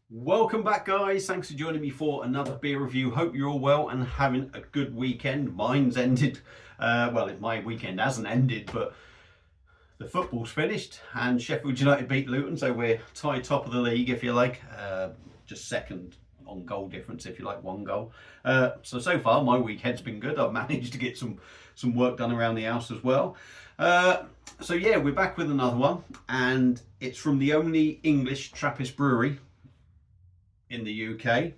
Welcome back, guys. Thanks for joining me for another beer review. Hope you're all well and having a good weekend. Mine's ended. My weekend hasn't ended, but the football's finished and Sheffield United beat Luton, so we're tied top of the league, if you like. Just second on goal difference, if you like, one goal. So far, my weekend's been good. I've managed to get some work done around the house as well. So yeah, we're back with another one, and it's from the only English Trappist brewery in the UK,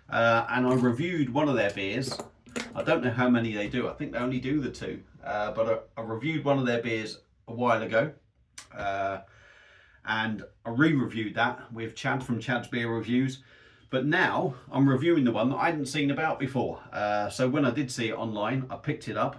and I reviewed one of their beers. I don't know how many they do. I think they only do the two, but I reviewed one of their beers a while ago, and I re-reviewed that with Chad from Chad's Beer Reviews. But now I'm reviewing the one that I hadn't seen about before. So when I did see it online, I picked it up,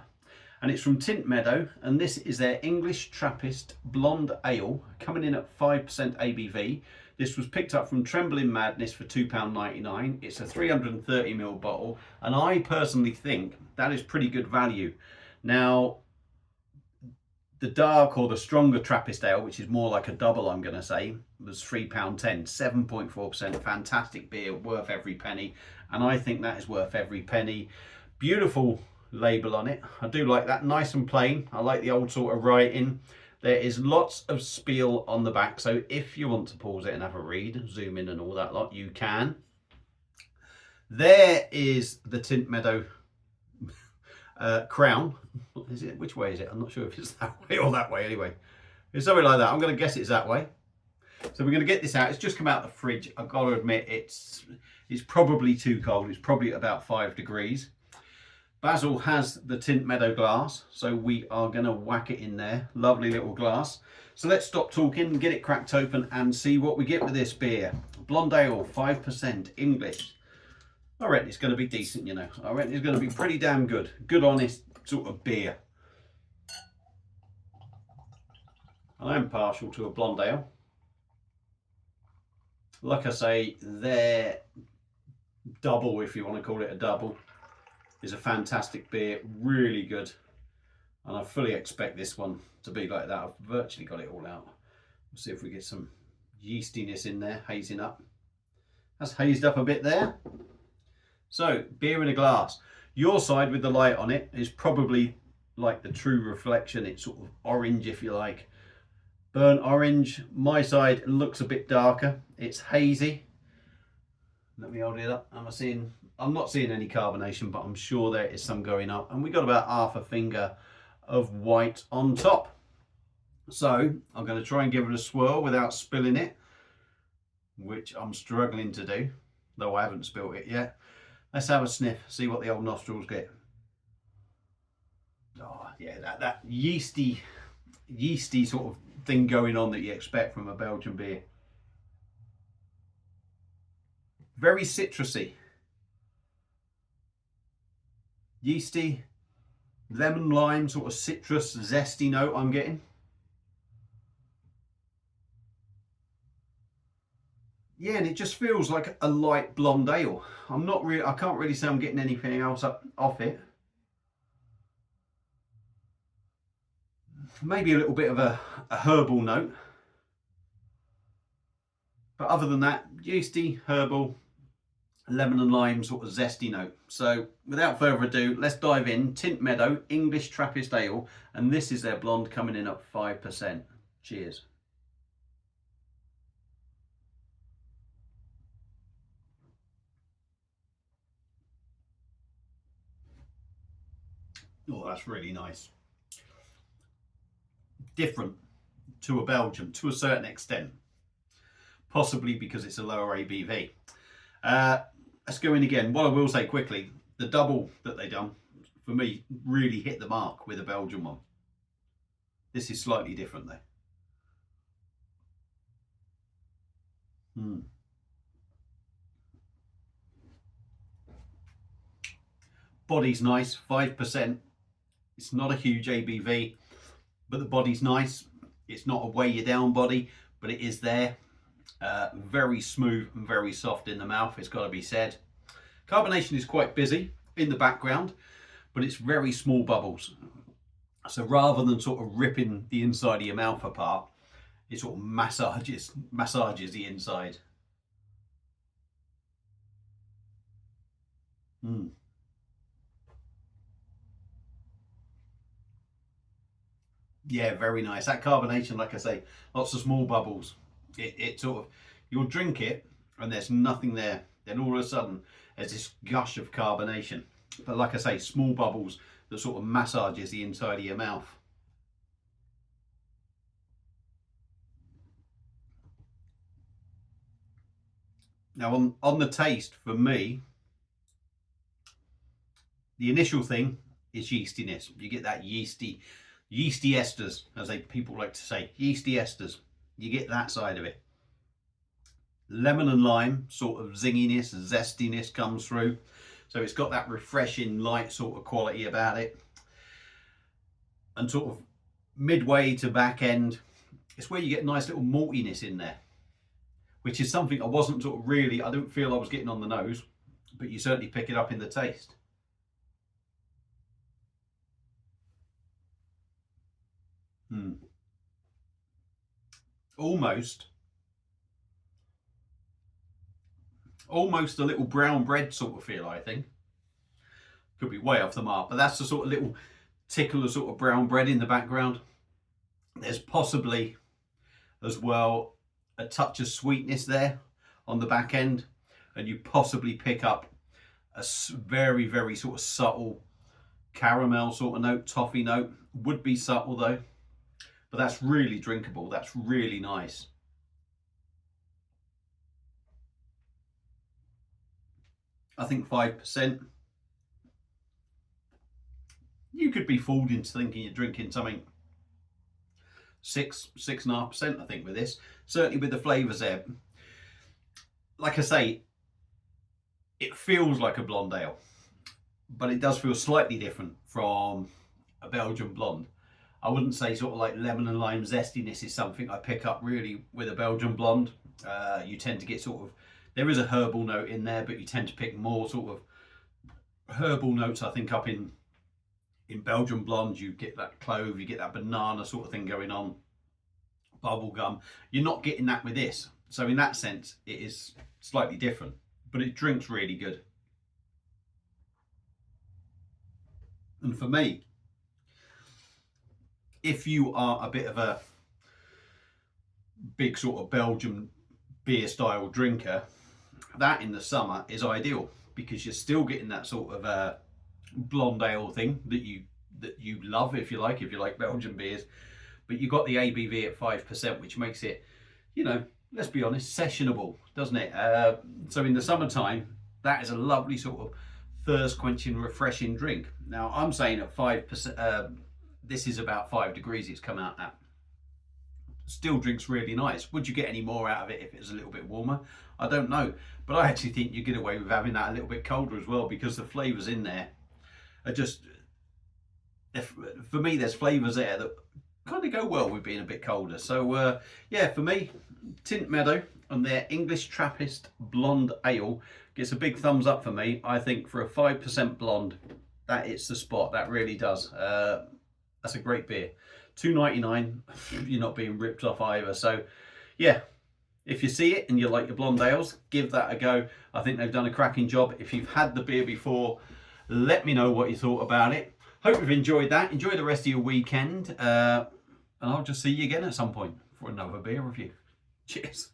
and it's from Tynt Meadow, and this is their English Trappist Blonde Ale, coming in at 5% ABV. This was picked up from Trembling Madness for £2.99. It's a 330ml bottle, and I personally think that is pretty good value. Now, the dark or the stronger Trappist Ale, which is more like a double, I'm going to say, was £3.10, 7.4%. Fantastic beer, worth every penny, and I think that is worth every penny. Beautiful label on it. I do like that, nice and plain. I like the old sort of writing. There is lots of spiel on the back, so if you want to pause it and have a read, zoom in and all that lot, you can. There is the Tynt Meadow crown. Is it? Which way is it? I'm not sure if it's that way or that way. Anyway, it's something like that. I'm going to guess it's that way. So we're going to get this out. It's just come out of the fridge. I've got to admit, it's probably too cold. It's probably about 5 degrees. Basil has the Tynt Meadow glass, so we are going to whack it in there. Lovely little glass. So let's stop talking, get it cracked open and see what we get with this beer. Blonde Ale, 5%, English. I reckon it's going to be decent, you know. I reckon it's going to be pretty damn good. Good, honest sort of beer. I am partial to a blonde ale. Like I say, their double, if you want to call it a double, is a fantastic beer, really good, and I fully expect this one to be like that. I've virtually got it all out. We'll see if we get some yeastiness in there, hazing up. That's hazed up a bit there. So, beer in a glass. Your side with the light on it is probably like the true reflection. It's sort of orange, if you like, burnt orange. My side looks a bit darker. It's hazy. Let me hold it up. I'm not seeing any carbonation, but I'm sure there is some going up. And we got about half a finger of white on top. So I'm going to try and give it a swirl without spilling it, which I'm struggling to do, though I haven't spilt it yet. Let's have a sniff, see what the old nostrils get. Oh yeah, that yeasty sort of thing going on that you expect from a Belgian beer. Very citrusy. Yeasty, lemon, lime, sort of citrus, zesty note I'm getting. Yeah, and it just feels like a light blonde ale. I can't really say I'm getting anything else off it. Maybe a little bit of a herbal note. But other than that, yeasty, herbal, lemon and lime sort of zesty note. So without further ado, let's dive in. Tynt Meadow English Trappist Ale, and this is their blonde coming in at 5%. Cheers. Oh, that's really nice. Different to a Belgian to a certain extent, possibly because it's a lower ABV. Let's go in again. What I will say quickly, the double that they done, for me, really hit the mark with a Belgian one. This is slightly different though. Body's nice, 5%. It's not a huge ABV, but the body's nice. It's not a weigh you down body, but it is there. Very smooth and very soft in the mouth, it's got to be said. Carbonation is quite busy in the background, but it's very small bubbles. So rather than sort of ripping the inside of your mouth apart, it sort of massages the inside. Mm. Yeah, very nice. That carbonation, like I say, lots of small bubbles. It sort of, you'll drink it and there's nothing there. Then all of a sudden, there's this gush of carbonation. But like I say, small bubbles that sort of massages the inside of your mouth. Now on the taste, for me, the initial thing is yeastiness. You get that yeasty esters, as people like to say, yeasty esters. You get that side of it. Lemon and lime sort of zinginess, zestiness comes through. So it's got that refreshing light sort of quality about it. And sort of midway to back end, it's where you get nice little maltiness in there, which is something I wasn't sort of really, I don't feel I was getting on the nose, but you certainly pick it up in the taste. Almost a little brown bread sort of feel, I think. Could be way off the mark, but that's the sort of little tickle of sort of brown bread in the background. There's possibly as well a touch of sweetness there on the back end, and you possibly pick up a very, very sort of subtle caramel sort of note, toffee note. Would be subtle though, but that's really drinkable. That's really nice. I think 5%. You could be fooled into thinking you're drinking something 6.5%, I think, with this. Certainly with the flavours there. Like I say, it feels like a blonde ale, but it does feel slightly different from a Belgian blonde. I wouldn't say sort of like lemon and lime zestiness is something I pick up really with a Belgian blonde. You tend to get sort of, there is a herbal note in there, but you tend to pick more sort of herbal notes, I think, up in Belgian blonde. You get that clove, you get that banana sort of thing going on, bubblegum. You're not getting that with this. So in that sense, it is slightly different, but it drinks really good. And for me, if you are a bit of a big sort of Belgian beer style drinker, that in the summer is ideal, because you're still getting that sort of blonde ale thing that you love, if you like Belgian beers, but you've got the ABV at 5%, which makes it, you know, let's be honest, sessionable, doesn't it? So in the summertime, that is a lovely sort of thirst quenching, refreshing drink. Now I'm saying at 5%, this is about 5 degrees it's come out at. Still drinks really nice. Would you get any more out of it if it was a little bit warmer? I don't know, but I actually think you get away with having that a little bit colder as well, because the flavours in there are just, for me, there's flavours there that kind of go well with being a bit colder. So yeah, for me, Tynt Meadow and their English Trappist blonde ale gets a big thumbs up for me. I think for a 5% blonde, that hits the spot. That really does. That's a great beer. $2.99. You're not being ripped off either. So yeah, if you see it and you like your blonde ales, give that a go. I think they've done a cracking job. If you've had the beer before, let me know what you thought about it. Hope you've enjoyed that. Enjoy the rest of your weekend. And I'll just see you again at some point for another beer review. Cheers.